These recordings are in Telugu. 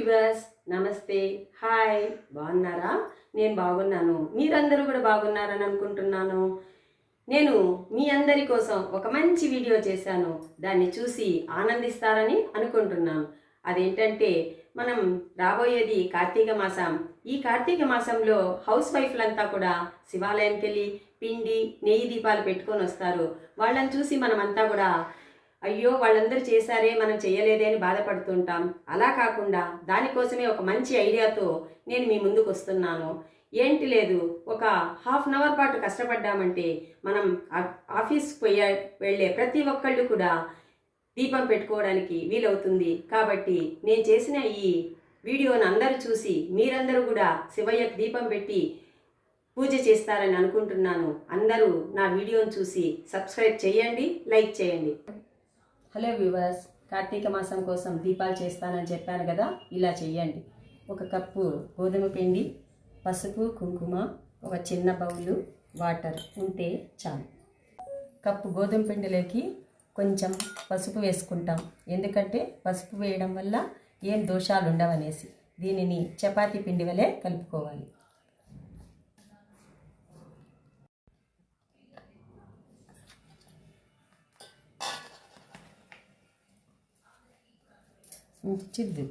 వ్యూవర్స్, నమస్తే, హాయ్. బాగున్నారా? నేను బాగున్నాను. మీరందరూ కూడా బాగున్నారని అనుకుంటున్నాను. నేను మీ అందరి కోసం ఒక మంచి వీడియో చేశాను. దాన్ని చూసి ఆనందిస్తారని అనుకుంటున్నాను. అదేంటంటే, మనం రాబోయేది కార్తీక మాసం. ఈ కార్తీక మాసంలో హౌస్ వైఫ్లంతా కూడా శివాలయంకి వెళ్ళి పిండి నెయ్యి దీపాలు పెట్టుకొని వస్తారు. వాళ్ళని చూసి మనమంతా కూడా అయ్యో వాళ్ళందరూ చేశారే మనం చేయలేదే అని బాధపడుతుంటాం. అలా కాకుండా దానికోసమే ఒక మంచి ఐడియాతో నేను మీ ముందుకు వస్తున్నాను. ఏంటి లేదు, ఒక హాఫ్ అన్ అవర్ పాటు కష్టపడ్డామంటే మనం ఆఫీస్కి వెళ్ళే ప్రతి ఒక్కళ్ళు కూడా దీపం పెట్టుకోవడానికి వీలవుతుంది. కాబట్టి నేను చేసిన ఈ వీడియోని అందరూ చూసి మీరందరూ కూడా శివయ్యకు దీపం పెట్టి పూజ చేస్తారని అనుకుంటున్నాను. అందరూ నా వీడియోని చూసి సబ్స్క్రైబ్ చేయండి, లైక్ చేయండి. హలో వ్యూవర్స్, కార్తీక మాసం కోసం దీపాలు చేస్తానని చెప్పాను కదా, ఇలా చెయ్యండి. ఒక కప్పు గోధుమ పిండి, పసుపు, కుంకుమ, ఒక చిన్న బౌలు వాటర్ ఉంటే చాలు. కప్పు గోధుమ పిండిలోకి కొంచెం పసుపు వేసుకుంటాం, ఎందుకంటే పసుపు వేయడం వల్ల ఏం దోషాలు ఉండవనేసి. దీనిని చపాతీ పిండి వలె కలుపుకోవాలి. చిద్దు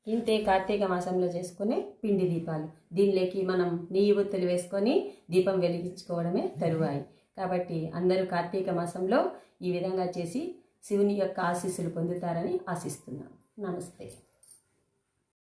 ఇంతే కార్తీక మాసంలో చేసుకునే పిండి దీపాలు. దీనిలోకి మనం నెయ్యి ఒత్తులు వేసుకొని దీపం వెలిగించుకోవడమే తరువాయి. కాబట్టి అందరూ కార్తీక మాసంలో ఈ విధంగా చేసి శివుని యొక్క ఆశీస్సులు పొందుతారని ఆశిస్తున్నాను. నమస్తే.